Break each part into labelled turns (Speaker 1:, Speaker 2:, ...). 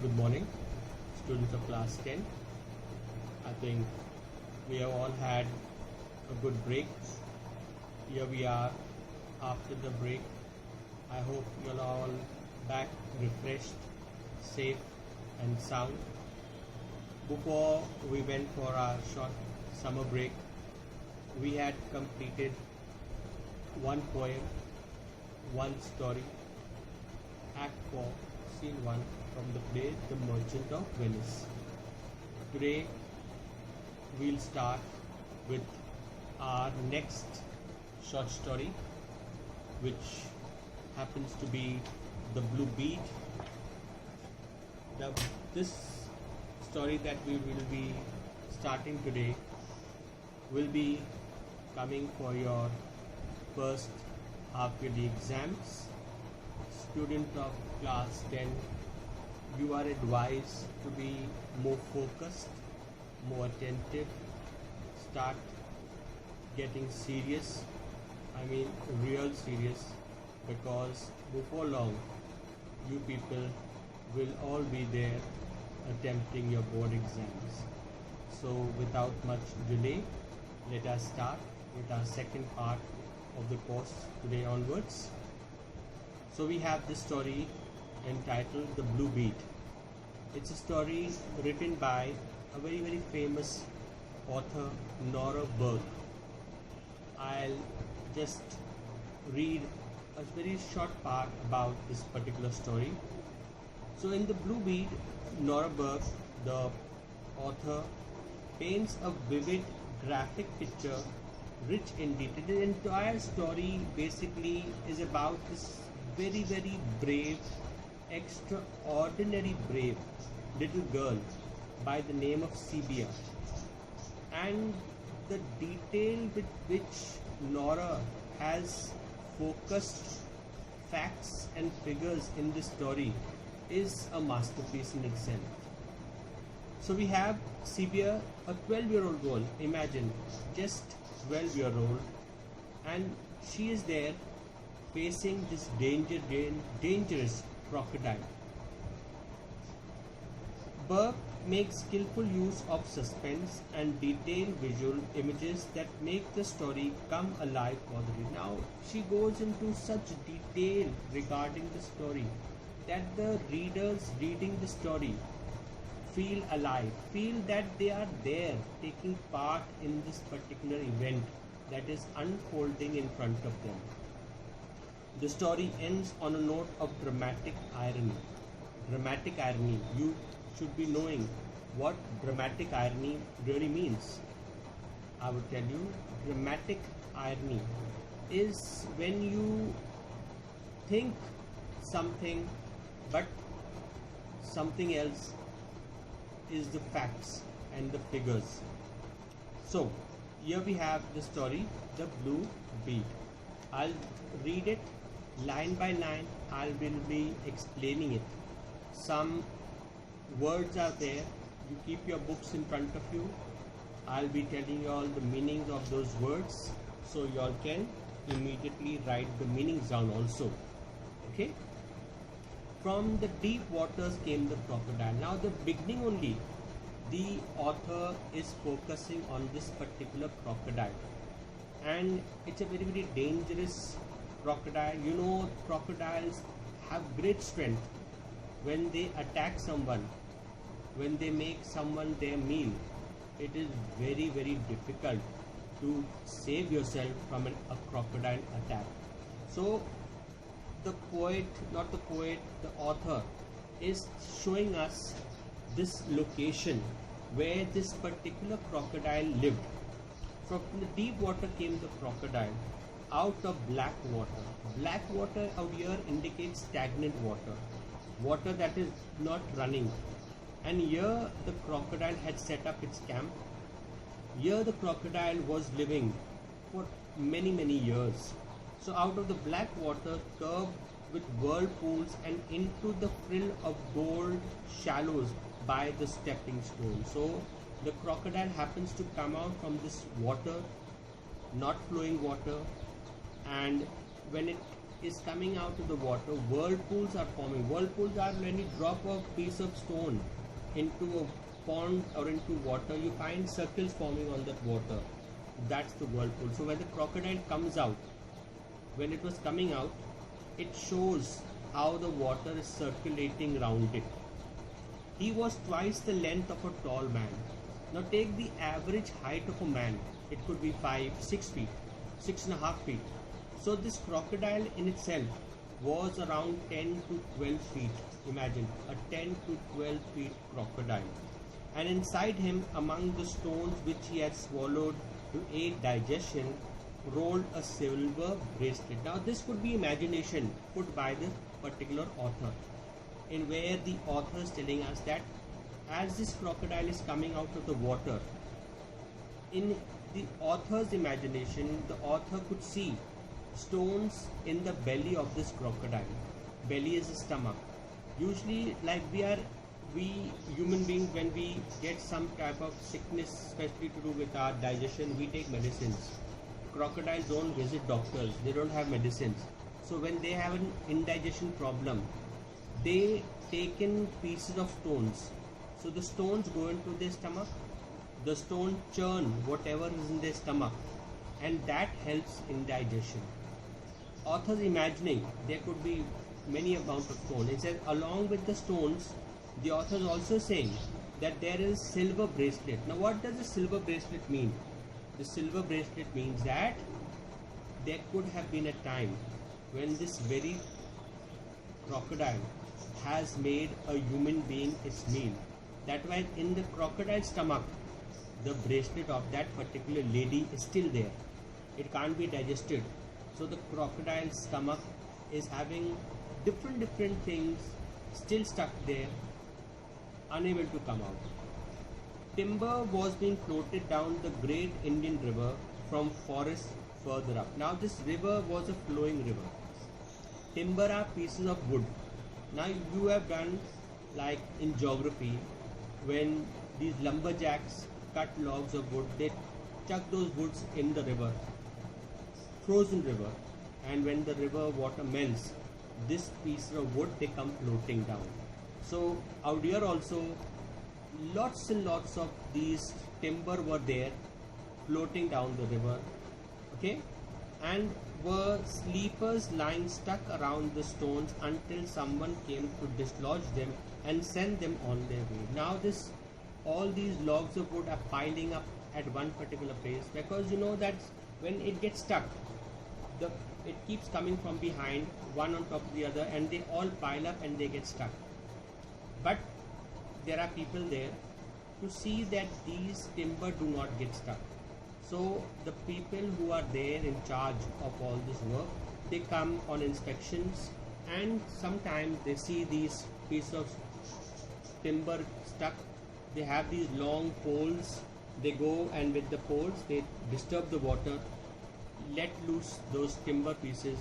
Speaker 1: Good morning, students of class 10. I think we have all had a good break. Here we are after the break. I hope you're all back refreshed, safe and sound. Before we went for our short summer break, we had completed one poem, one story, Act 4, Scene 1 from the play The Merchant of Venice. Today we'll start with our next short story, which happens to be The Blue Bead. This story that we will be starting today will be coming for your first half-yearly exams. Student of class 10, you are advised to be more focused, more attentive, start getting serious, real serious, because before long you people will all be there attempting your board exams. So without much delay, let us start with our second part of the course today onwards. So we have this story entitled The Blue Bead. It's a story written by a very famous author, Nora Burke. I'll just read a very short part about this particular story. So in The Blue Bead, Nora Burke, the author, paints a vivid graphic picture rich in detail. The entire story basically is about this very brave, extraordinary brave little girl by the name of Sebia, and the detail with which Nora has focused facts and figures in this story is a masterpiece in itself. So we have Sebia, a 12-year-old girl, imagine, just 12-year-old, and she is there facing this dangerous crocodile. Burke makes skillful use of suspense and detailed visual images that make the story come alive for the reader. Now, she goes into such detail regarding the story that the readers reading the story feel alive, feel that they are there taking part in this particular event that is unfolding in front of them. The story ends on a note of dramatic irony. Dramatic irony. You should be knowing what dramatic irony really means. I will tell you, dramatic irony is when you think something but something else is the facts and the figures. So here we have the story, The Blue Bead. I'll read it line by line. I will be explaining it. Some words are there. You keep your books in front of you. I'll be telling you all the meanings of those words, so you all can immediately write the meanings down also. Okay? From the deep waters came the crocodile. Now the beginning only, the author is focusing on this particular crocodile, and it's a very dangerous crocodile. You know, crocodiles have great strength. When they attack someone, when they make someone their meal, it is very difficult to save yourself from a crocodile attack. So the author is showing us this location where this particular crocodile lived. From the deep water came the crocodile, out of black water. Black water out here indicates stagnant water, water that is not running. And here the crocodile had set up its camp. Here the crocodile was living for many years. So out of the black water, curved with whirlpools and into the frill of gold shallows by the stepping stone. So the crocodile happens to come out from this water, not flowing water, and when it is coming out of the water, whirlpools are forming. Whirlpools are when you drop a piece of stone into a pond or into water, you find circles forming on that water. That's the whirlpool. So when the crocodile comes out, when it was coming out, it shows how the water is circulating around it. He was twice the length of a tall man. Now take the average height of a man. It could be 5, 6 feet, 6.5 feet. So this crocodile in itself was around 10 to 12 feet. Imagine a 10 to 12 feet crocodile. And inside him, among the stones which he had swallowed to aid digestion, rolled a silver bracelet. Now this could be imagination put by the particular author, in where the author is telling us that as this crocodile is coming out of the water, in the author's imagination, the author could see stones in the belly of this crocodile. Belly is the stomach. Usually, like we human beings, when we get some type of sickness, especially to do with our digestion, we take medicines. Crocodiles don't visit doctors, they don't have medicines. So when they have an indigestion problem, they take in pieces of stones. So the stones go into their stomach, the stone churn whatever is in their stomach, and that helps in digestion. Authors imagining there could be many amount of stones. It says along with the stones, the author is also saying that there is silver bracelet. Now what does the silver bracelet mean? The silver bracelet means that there could have been a time when this very crocodile has made a human being its meal. That why in the crocodile's stomach, the bracelet of that particular lady is still there. It can't be digested. So the crocodile's stomach is having different things still stuck there, unable to come out. Timber was being floated down the great Indian River from forests further up. Now this river was a flowing river. Timber are pieces of wood. Now you have done like in geography, when these lumberjacks cut logs of wood, they chuck those woods in the river, frozen river, and when the river water melts, this piece of wood they come floating down. So out here also lots and lots of these timber were there floating down the river, okay, and were sleepers lying stuck around the stones until someone came to dislodge them and send them on their way. Now this all these logs of wood are piling up at one particular place, because you know that when it gets stuck, it keeps coming from behind, one on top of the other, and they all pile up and they get stuck. But there are people there to see that these timber do not get stuck. So the people who are there in charge of all this work, they come on inspections, and sometimes they see these pieces of timber stuck. They have these long poles. They go and with the poles they disturb the water, let loose those timber pieces,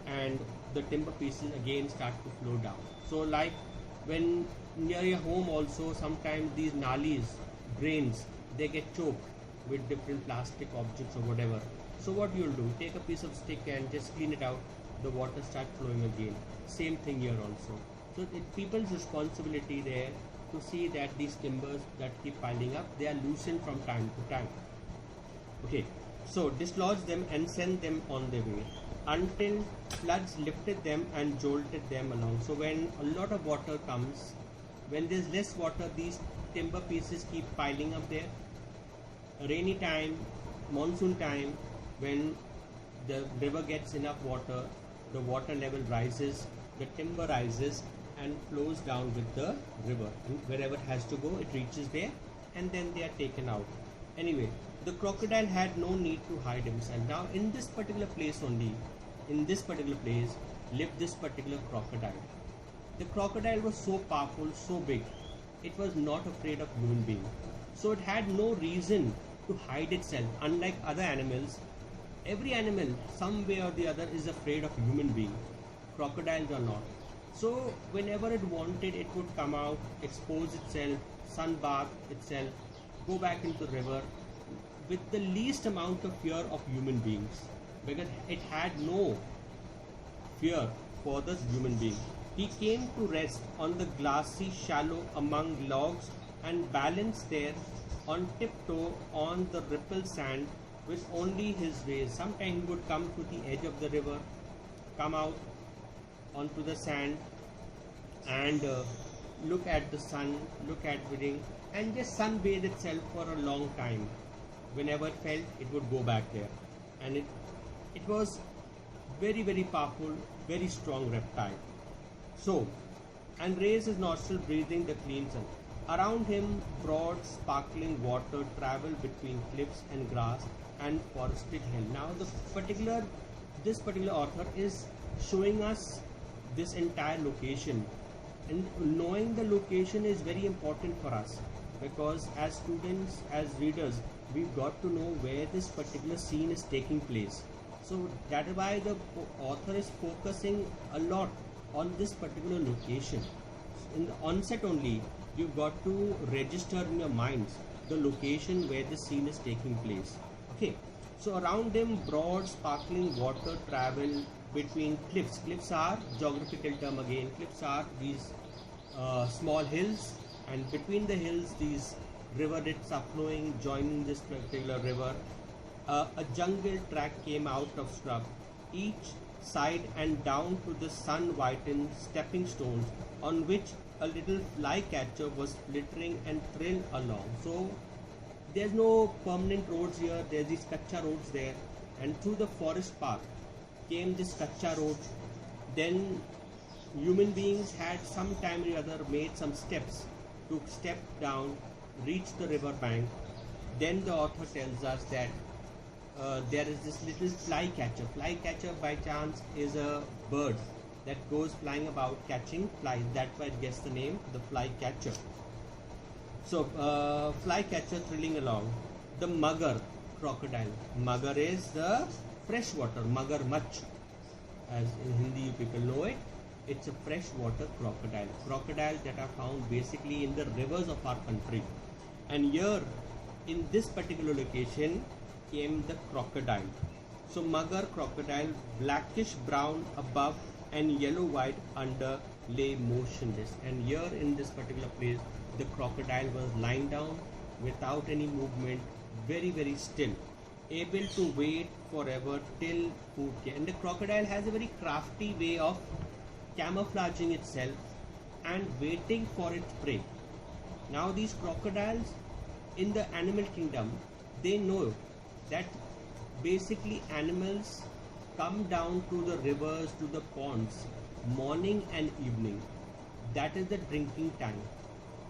Speaker 1: and the timber pieces again start to flow down. So like when near your home also, sometimes these nalis, drains, they get choked with different plastic objects or whatever. So what you'll do, take a piece of stick and just clean it out, the water start flowing again. Same thing here also. So it's people's responsibility there to see that these timbers that keep piling up, they are loosened from time to time. Okay, so dislodge them and send them on their way until floods lifted them and jolted them along. So when a lot of water comes, when there's less water, these timber pieces keep piling up there. Rainy time, monsoon time, when the river gets enough water, the water level rises, the timber rises and flows down with the river, and wherever it has to go, it reaches there, and then they are taken out. Anyway, the crocodile had no need to hide himself. Now in this particular place only, in this particular place lived this particular crocodile. The crocodile was so powerful, so big, it was not afraid of human being. So it had no reason to hide itself. Unlike other animals, every animal some way or the other is afraid of human being. Crocodiles are not. So whenever it wanted, it would come out, expose itself, sunbath itself, go back into the river with the least amount of fear of human beings, because it had no fear for the human being. He came to rest on the glassy shallow among logs and balanced there on tiptoe on the rippled sand with only his rays. Sometimes he would come to the edge of the river, come out onto the sand and look at the sun, look at everything, and just sunbathe itself for a long time. Whenever it felt, it would go back there, and it was very very powerful, very strong reptile. So, and raised his nostril, breathing the clean sun. Around him, broad sparkling water traveled between cliffs and grass and forested hill. Now, this particular author is showing us this entire location, and knowing the location is very important for us, because as students, as readers, we've got to know where this particular scene is taking place. So that is why the author is focusing a lot on this particular location. In the onset only, you've got to register in your minds the location where the scene is taking place. Okay, so around him, broad sparkling water travel between cliffs. Cliffs are geographical term again. Cliffs are these small hills, and between the hills these rivulets are flowing, joining this particular river. A jungle track came out of scrub each side and down to the sun whitened stepping stones on which a little flycatcher was flittering and thrilled along. So there's no permanent roads here, there's these kacha roads there, and through the forest path came this kacha road. Then human beings had some time or other made some steps to step down, reach the river bank. Then the author tells us that there is this little flycatcher. Flycatcher by chance is a bird that goes flying about catching flies. That's why it gets the name, the flycatcher. So flycatcher thrilling along. The mugger crocodile. Mugger is the freshwater, magarmach, as in Hindi you people know it. It's a freshwater crocodile. Crocodiles that are found basically in the rivers of our country. And here in this particular location came the crocodile. So mugger crocodile, blackish brown above and yellow white under, lay motionless. And here in this particular place, the crocodile was lying down without any movement, very very still, able to wait forever till food came. And the crocodile has a very crafty way of camouflaging itself and waiting for its prey. Now these crocodiles in the animal kingdom, they know that basically animals come down to the rivers, to the ponds morning and evening. That is the drinking time.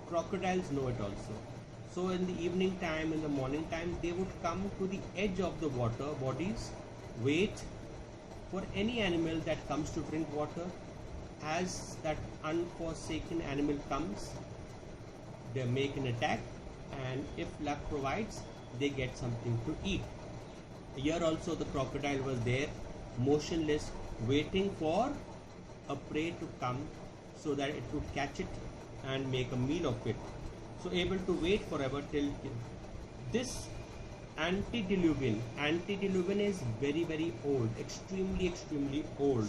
Speaker 1: Crocodiles know it also. So in the evening time, in the morning time, they would come to the edge of the water bodies, wait for any animal that comes to drink water. As that unforsaken animal comes, they make an attack, and if luck provides, they get something to eat. Here also the crocodile was there, motionless, waiting for a prey to come so that it would catch it and make a meal of it. So able to wait forever till this antediluvian is very very old, extremely old.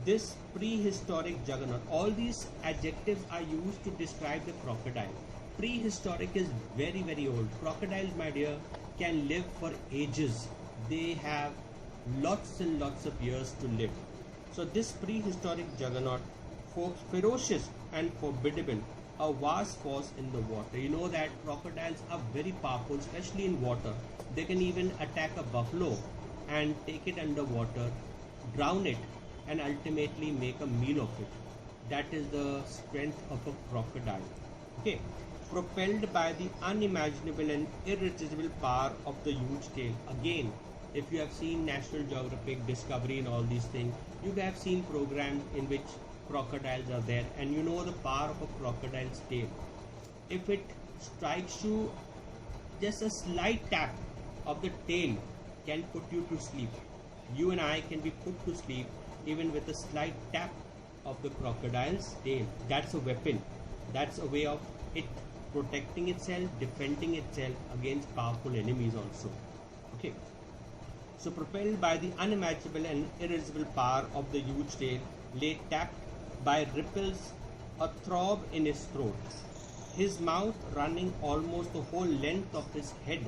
Speaker 1: This prehistoric juggernaut, all these adjectives are used to describe the crocodile. Prehistoric is very very old. Crocodiles, my dear, can live for ages. They have lots and lots of years to live. So this prehistoric juggernaut, ferocious and formidable, a vast force in the water. You know that crocodiles are very powerful, especially in water. They can even attack a buffalo and take it underwater, drown it, and ultimately make a meal of it. That is the strength of a crocodile. Okay, propelled by the unimaginable and irresistible power of the huge tail. Again, if you have seen National Geographic, Discovery and all these things, you have seen programs in which crocodiles are there, and you know the power of a crocodile's tail. If it strikes you, just a slight tap of the tail can put you to sleep. You and I can be put to sleep even with a slight tap of the crocodile's tail. That's a weapon. That's a way of it protecting itself, defending itself against powerful enemies also. Okay. So propelled by the unimaginable and irresistible power of the huge tail, lay tapped by ripples, a throb in his throat, his mouth running almost the whole length of his head.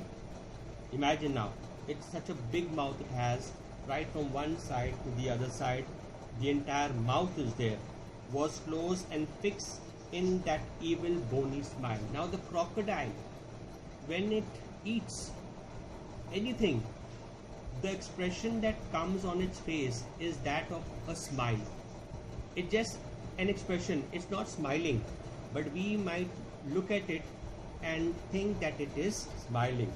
Speaker 1: Imagine now, it's such a big mouth it has, right from one side to the other side. The entire mouth is there, was closed and fixed in that evil bony smile. Now the crocodile, when it eats anything, the expression that comes on its face is that of a smile. It's just an expression, it's not smiling, but we might look at it and think that it is smiling.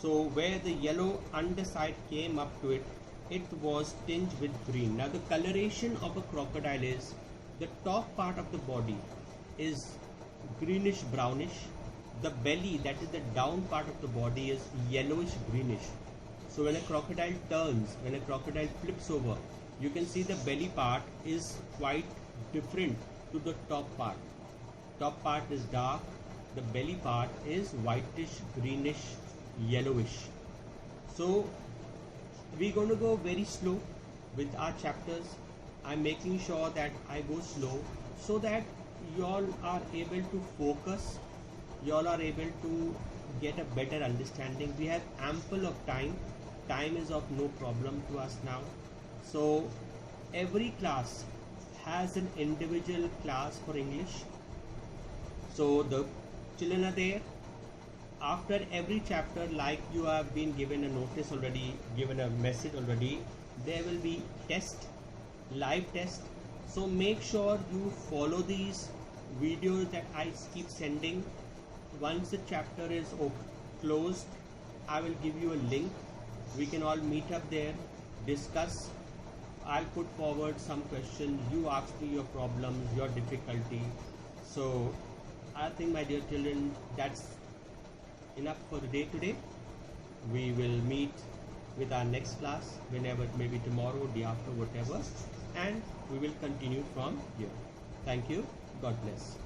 Speaker 1: So where the yellow underside came up to it, it was tinged with green. Now the coloration of a crocodile is, the top part of the body is greenish brownish, the belly, that is the down part of the body, is yellowish greenish. So when a crocodile turns, when a crocodile flips over, you can see the belly part is quite different to the top part. Top part is dark, the belly part is whitish, greenish, yellowish. So we're going to go very slow with our chapters. I'm making sure that I go slow so that y'all are able to focus, y'all are able to get a better understanding. We have ample of time. Time is of no problem to us now. So every class has an individual class for English. So the children are there. After every chapter, like you have been given a notice already, given a message already, there will be test, live test. So make sure you follow these videos that I keep sending. Once the chapter is closed, I will give you a link. We can all meet up there, discuss. I'll put forward some questions. You ask me your problems, your difficulty. So I think, my dear children, that's enough for the day today. We will meet with our next class whenever, maybe tomorrow, day after, whatever, and we will continue from here. Thank you. God bless.